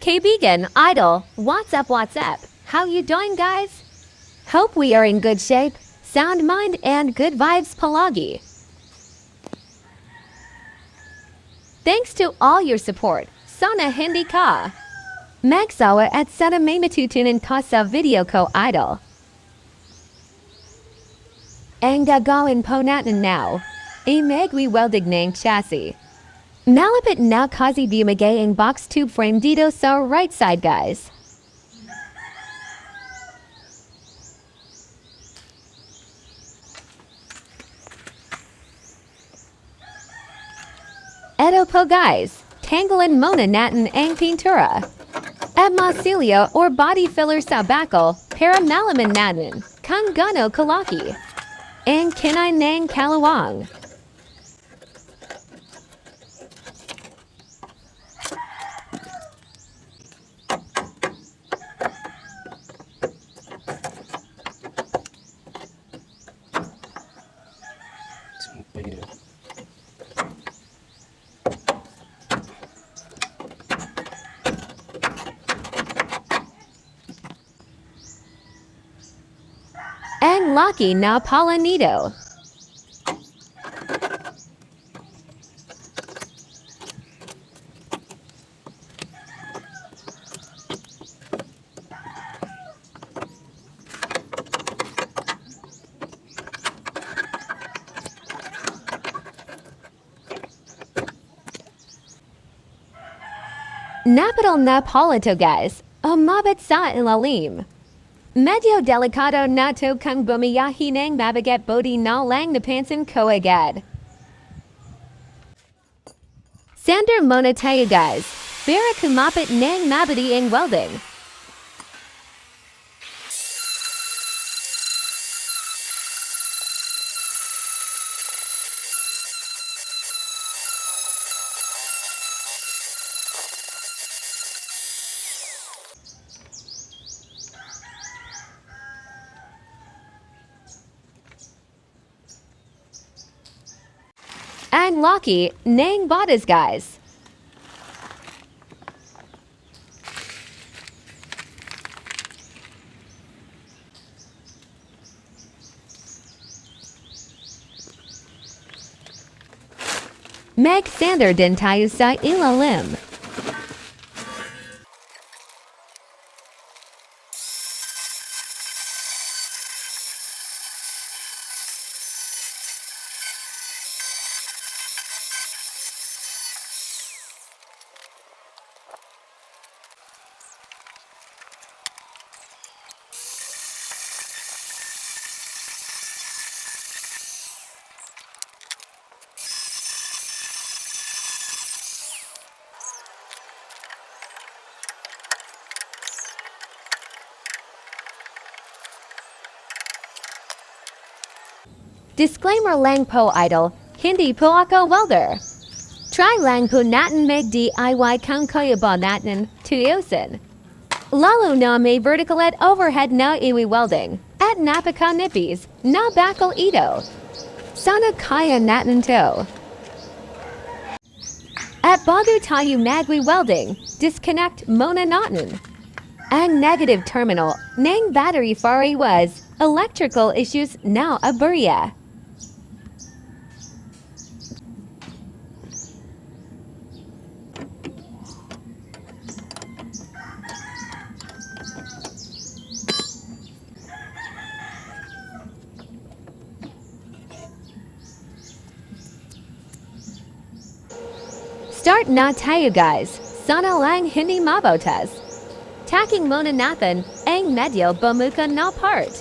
SUZUKI Vegan Idol, what's up, how you doing, guys? Hope we are in good shape, sound mind and good vibes palagi. Thanks to all your support, sana hindi ka magsawa at sana may matutunan ka sa video ko idol. Ang gagawin po natin now, mag-welding ng chassis. Malapit na kasi bumigay ang box tube frame dito sa right side, guys. Eto po, guys, tanggalin muna natin ang pintura at masilya or body filler sa bakal para malaman natin kung gaano kalaki ang kinain ng kalawang. Ang laki na pala nito. Napital na pala to, guys. Umabot sa ilalim. Medyo delikado na to kung bumiyahi ng mabigat body na lang napansin ko agad. Sander muna tayo, guys, para kumapit ng mabadi ang welding. Ang laki ng botas, guys. Mag-sander din tayo sa ilalim. Disclaimer lang po, idol, hindi po ako welder. Try lang po natin mag-DIY kung kaya ba natin tuusin. Lalo na may vertical at overhead na iwi-welding at napaka-nipis na bakal ito. Sana kaya natin to. At bago tayo mag-welding, disconnect muna natin ang negative terminal ng battery for was electrical issues na aberya. Start na tayo, guys. Sana lang hindi mabotas. Tacking muna natin ang medyo bumuka na part.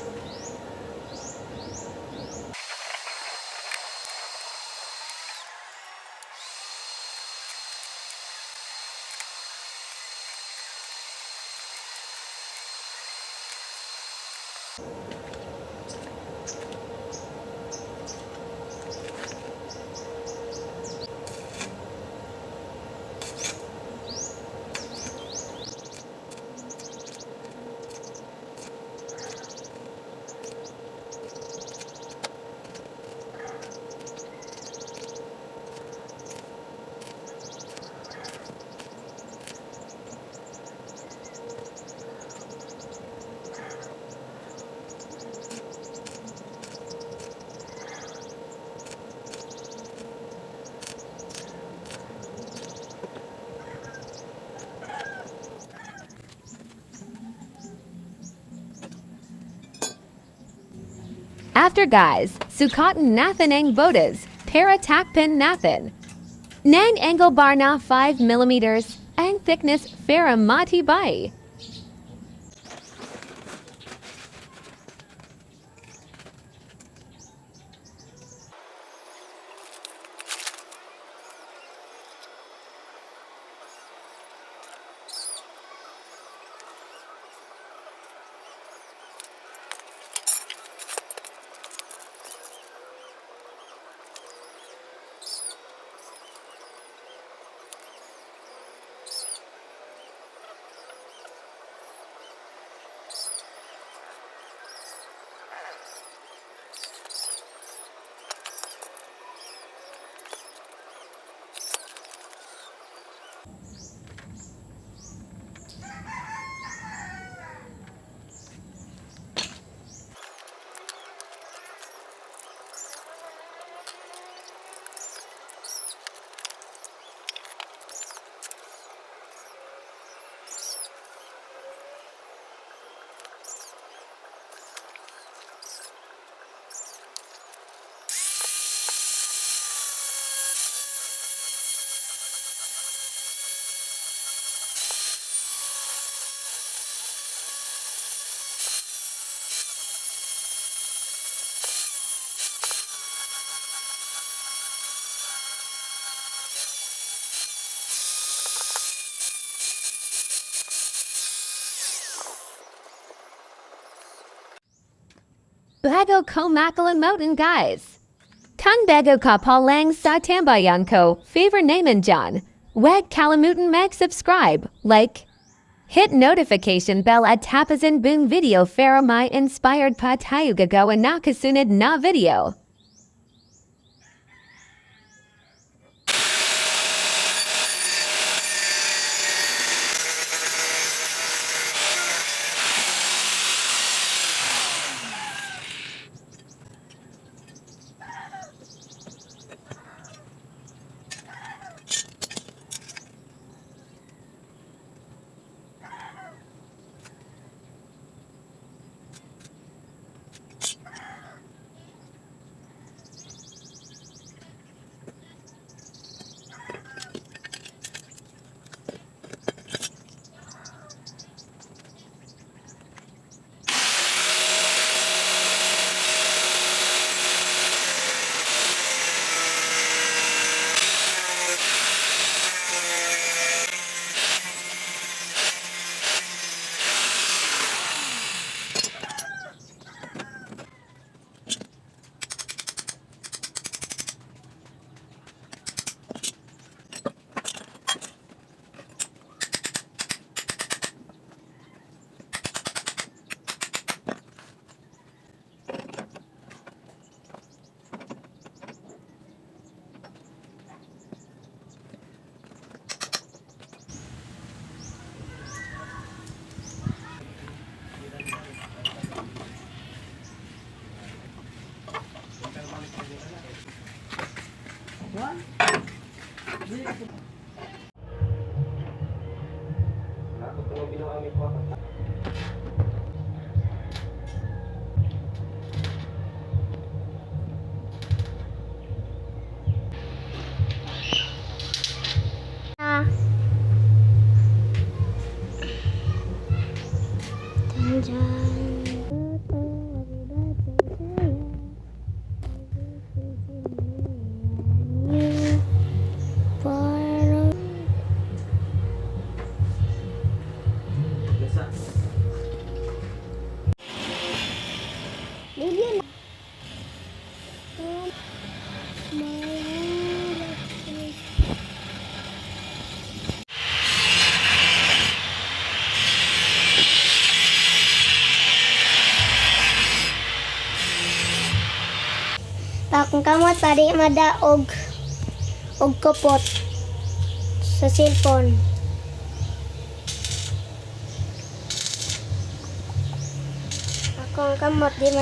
After guys, sukatan natin ang botas para takpan natin. Nang angle bar na 5 millimeters, ang thickness para matibay. Bago ko makalimutan guys. Kung bago ka pa lang sa tambayan ko, favor naman dyan. Huwag kalimutan mag-subscribe, like, hit notification bell at tapasin buong video para may inspired pa tayo gagawa na kasunod na video. Kung kamot pari madaog og kupot sa cellphone. Ako ang kamot di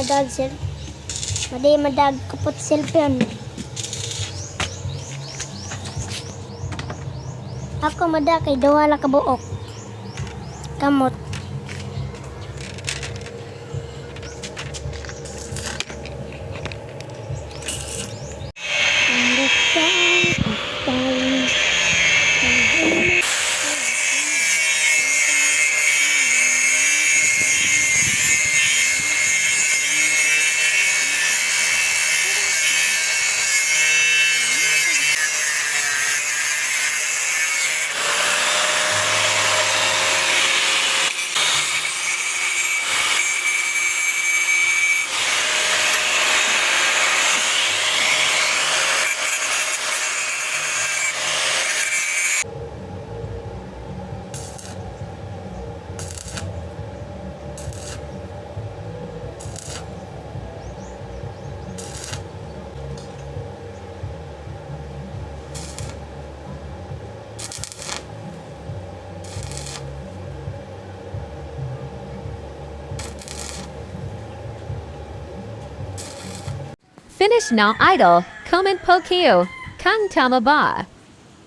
madag kupot cellphone. Ako madag kay dawala ka buok. Kamot. finish na idol, comment po kayo, kung tama ba?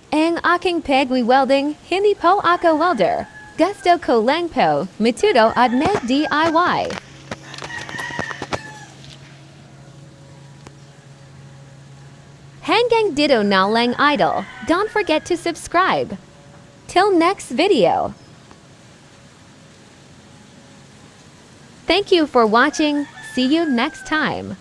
Ang aking pag-welding, hindi po ako welder. Gusto ko lang po, matuto at mag-DIY. Hanggang dito na lang idol, don't forget to subscribe. Till next video. Thank you for watching. See you next time.